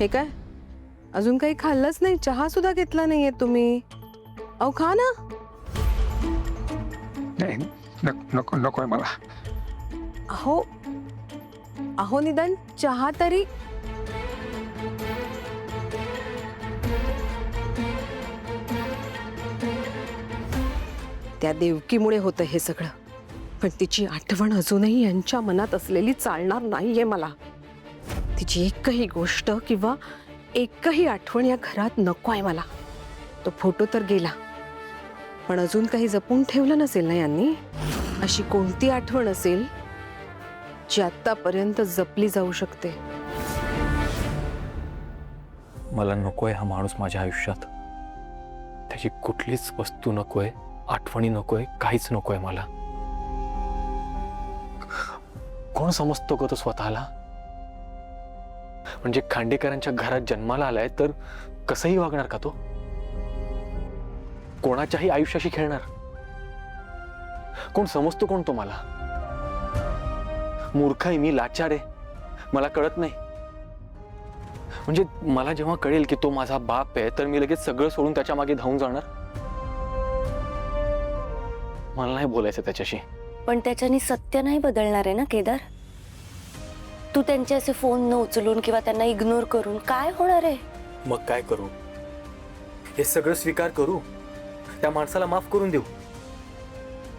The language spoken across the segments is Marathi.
हे काय, अजून काही खाल्लंच नाही, चहा सुद्धा घेतला नाहीये तुम्ही? अहो खा ना. नाही नको नकोय मला. अहो अहो निदान चहा तरी. त्या देवकीमुळे होतं हे सगळं, पण तिची आठवण अजूनही यांच्या मनात असलेली चालणार नाहीये मला. तिची एकही गोष्ट किंवा एकही आठवण या घरात नको आहे मला. तो फोटो तर गेला, पण अजून काही जपून ठेवलं नसेल ना यांनी? अशी कोणती आठवण असेल जी आतापर्यंत जपली जाऊ शकते? मला नकोय हा माणूस माझ्या आयुष्यात. त्याची कुठलीच वस्तू नकोय, आठवणी नकोय, काहीच नकोय मला. कोण समजतो का तो स्वतःला? म्हणजे खांडेकरांच्या घरात जन्माला आलाय तर कसंही वागणार का तो? कोणाच्याही आयुष्याशी खेळणार? कोण समजतो कोण तो मला? मूर्ख आहे मी, लाचार आहे, मला कळत नाही. म्हणजे मला जेव्हा कळेल की तो माझा बाप आहे तर मी लगेच सगळं सोडून त्याच्या मागे धावून जाणार? मला नाही बोलायचं त्याच्याशी. पण त्याच्यानी सत्य नाही बदलणार आहे ना केदार. तू त्यांचे असे फोन न उचलून किंवा त्यांना इग्नोर करून काय होणार आहे? मग काय करू? हे सगळं स्वीकार करू? त्या माणसाला माफ करून देऊ?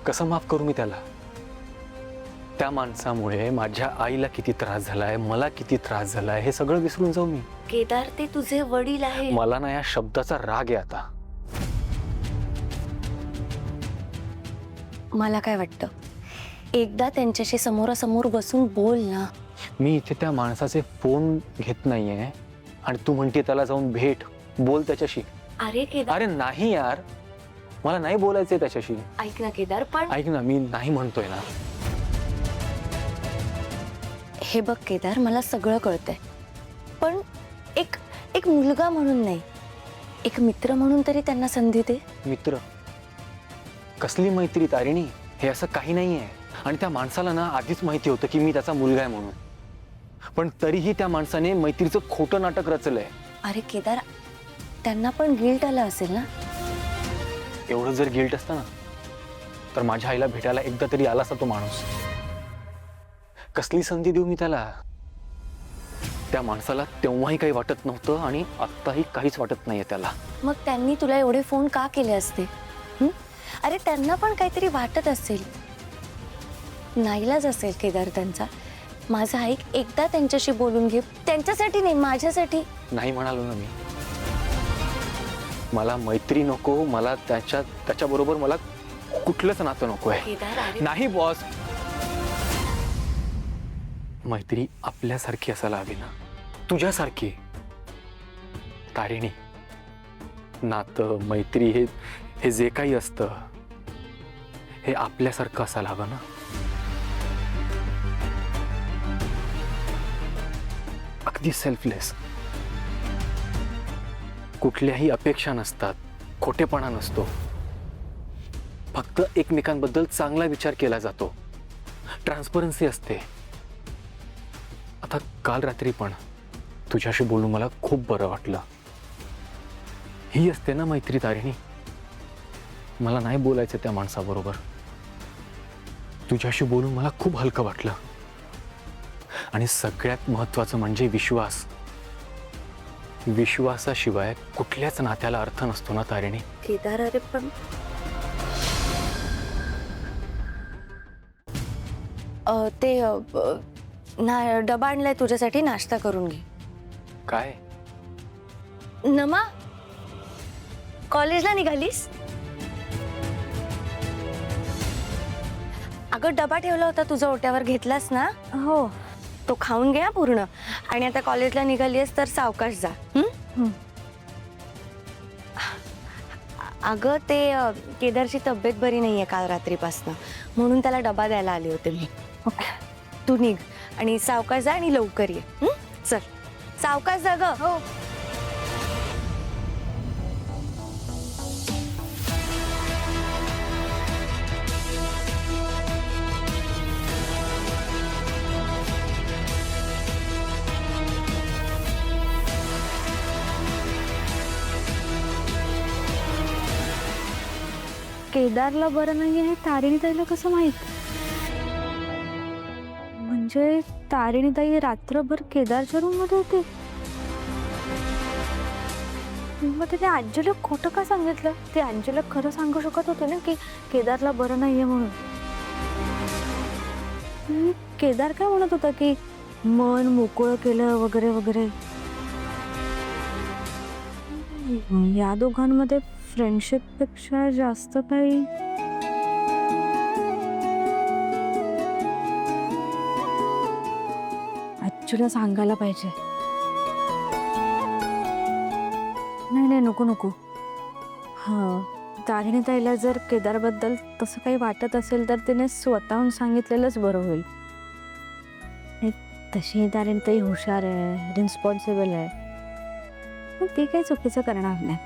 कसं माफ करू मी त्याला? त्या माणसामुळे माझ्या आईला किती त्रास झालाय, मला किती त्रास झालाय, हे सगळं विसरून जाऊ मी? केदार, ते तुझे वडील आहे. मला ना या शब्दाचा राग आहे आता. मला काय वाटतं, एकदा त्यांच्याशी समोरासमोर बसून बोल ना. मी इथे त्या माणसाचे फोन घेत नाहीये आणि तू म्हणते त्याला जाऊन भेट, बोल त्याच्याशी. अरे केदार, अरे नाही यार, मला नाही बोलायचंय त्याच्याशी. ऐक ना केदार, पण ऐक ना, मी नाही म्हणतोय ना. हे बघ केदार, मला सगळं कळतंय, पण एक एक मुलगा म्हणून नाही, एक मित्र म्हणून तरी त्यांना संधी दे. मित्र? कसली मैत्री तारिणी? हे असं काही नाहीये. आणि त्या माणसाला ना आधीच माहिती होतं की मी त्याचा मुलगा आहे म्हणून, पण तरीही त्या माणसाने मैत्रीचं खोटं नाटक रचलंय. अरे केदार, त्यांना पण गिल्ट आला असेल ना. एवढं जर गिल्ट असतं ना तर माझ्या आईला भेटायला एकदा तरी आला असता तो माणूस. कसली संधी देऊ मी त्याला? त्या माणसाला तेव्हाही काही वाटत नव्हतं आणि आत्ताही काहीच वाटत नाहीये त्याला. मग त्यांनी तुला एवढे फोन का केले असते? अरे त्यांना पण काहीतरी वाटत असेल, नाईलाज असेल केदार त्यांचा. माझं ऐक, एकदा त्यांच्याशी बोलून घे. त्यांच्यासाठी नाही, माझ्यासाठी. नाही म्हणालो ना मी. मला मैत्री नको, मला त्याच्याबरोबर मला कुठलंच नातं नकोय. नाही बॉस, मैत्री आपल्यासारखी असायला हवी ना, तुझ्यासारखी. तारिणी, नातं, मैत्री हे जे काही असतं हे आपल्यासारखं असायला हवं ना. अगदी सेल्फलेस. कुठल्याही अपेक्षा नसतात, खोटेपणा नसतो, फक्त एकमेकांबद्दल चांगला विचार केला जातो, ट्रान्सपरन्सी असते. आता काल रात्री पण तुझ्याशी बोलून मला खूप बरं वाटलं. ही असते ना मैत्री तारिणी. मला नाही बोलायचं त्या माणसाबरोबर. तुझ्याशी बोलून मला खूप हलकं वाटलं. आणि सगळ्यात महत्त्वाचं म्हणजे विश्वास. विश्वासाशिवाय कुठल्याच नात्याला अर्थ नसतो ना तारिणी. केदार, अरे पण डबा आणलाय तुझ्यासाठी, नाश्ता करून घे. काय? नमा, कॉलेजला निघालीस? अगं डबा ठेवला होता तुझा ओट्यावर, घेतलास ना? हो. तो खाऊन घ्या पूर्ण. आणि आता कॉलेजला निघालीस तर सावकाश जा. अगं ते केदारची तब्येत बरी नाहीये काल रात्रीपासून, म्हणून त्याला डबा द्यायला आले होते मी. तू निघ आणि सावकाश जा आणि लवकर ये. चल सावकाश जा ग. हो. केदारला बरं नाहीये हे तारिणीताईला कसं माहित? म्हणजे तारिणीताई रात्रभर केदारच्या रूम मध्ये होती. मग तिने अंजूला खोटं का सांगितलं? ते अंजूला खरं सांगू शकत होते ना की केदारला बरं नाहीये म्हणून. केदार काय म्हणत होता की मन मोकळं केलं वगैरे वगैरे. या दोघांमध्ये फ्रेंडशिप पेक्षा जास्त काही ॲक्च्युली सांगायला पाहिजे. नाही नको नको. हां, तारिणीताईला जर केदारबद्दल तसं काही वाटत असेल तर तिने स्वतःहून सांगितलेलंच बरं होईल. तशी तारिणीताई हुशार आहे, रिस्पॉन्सिबल आहे, पण ती काही चुकीचं करणार नाही.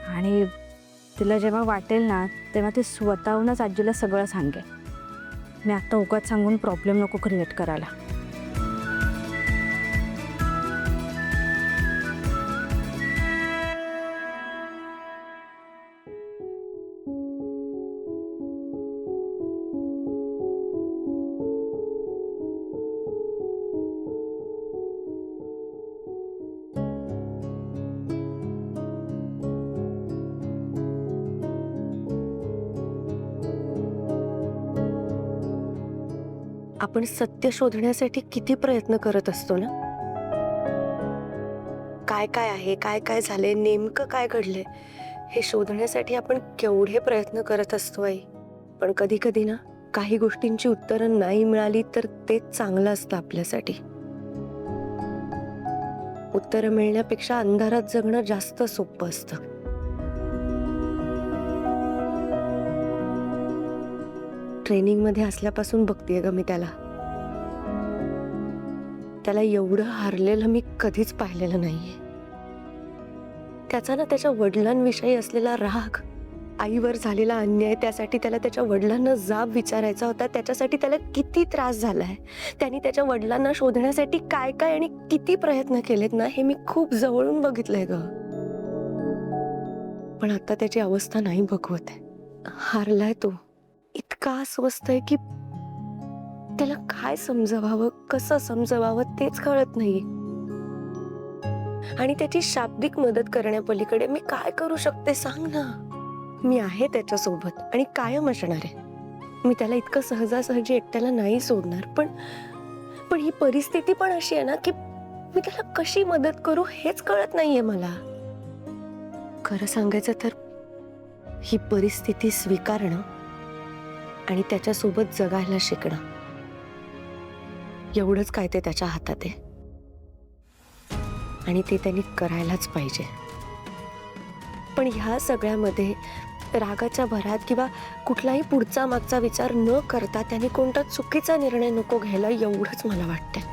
आणि तिला जेव्हा वाटेल ना तेव्हा ती स्वतःहूनच आजीला सगळं सांगेल. मी आता उगाच सांगून प्रॉब्लेम नको क्रिएट करायला. आपण सत्य शोधण्यासाठी किती प्रयत्न करत असतो ना. काय काय आहे, काय काय झाले, नेमकं काय घडले हे शोधण्यासाठी आपण केवढे प्रयत्न करत असतो आई. पण कधी कधी ना काही गोष्टींची उत्तरं नाही मिळाली तर तेच चांगलं असतं आपल्यासाठी. उत्तरं मिळण्यापेक्षा अंधारात जगणं जास्त सोपं असतं. ट्रेनिंग मध्ये असल्यापासून बघतेय ग मी त्याला एवढं हारलेलं मी कधीच पाहिलेलं नाहीये. त्याचा ना त्याच्या वडिलांविषयी असलेला राग, आईवर झालेला अन्याय, त्यासाठी त्याला त्याच्या वडिलांना जाब विचारायचा होता. त्याच्यासाठी त्याला किती त्रास झालाय. त्यांनी त्याच्या वडिलांना शोधण्यासाठी काय काय आणि किती प्रयत्न केलेत ना हे मी खूप जवळून बघितलंय ग. पण आता त्याची अवस्था नाही बघवत आहे. हारलाय तो. इतका अस्वस्थ आहे की त्याला काय समजवावं, कसं समजवावं तेच कळत नाही. आणि त्याची शाब्दिक मदत करण्यापलीकडे मी काय करू शकते सांग ना. मी आहे त्याच्यासोबत आणि कायम असणार आहे. मी त्याला इतकं सहजासहजी एकट्याला नाही सोडणार. पण ही परिस्थिती पण अशी आहे ना की मी त्याला कशी मदत करू हेच कळत नाहीये मला. खरं सांगायचं तर ही परिस्थिती स्वीकारणं आणि त्याच्यासोबत जगायला शिकणं एवढंच काय ते त्याच्या हातात आहे. आणि ते त्यांनी करायलाच पाहिजे. पण ह्या सगळ्यामध्ये रागाच्या भरात किंवा कुठलाही पुढचा मागचा विचार न करता त्यांनी कोणता चुकीचा निर्णय नको घ्यायला एवढंच मला वाटतंय.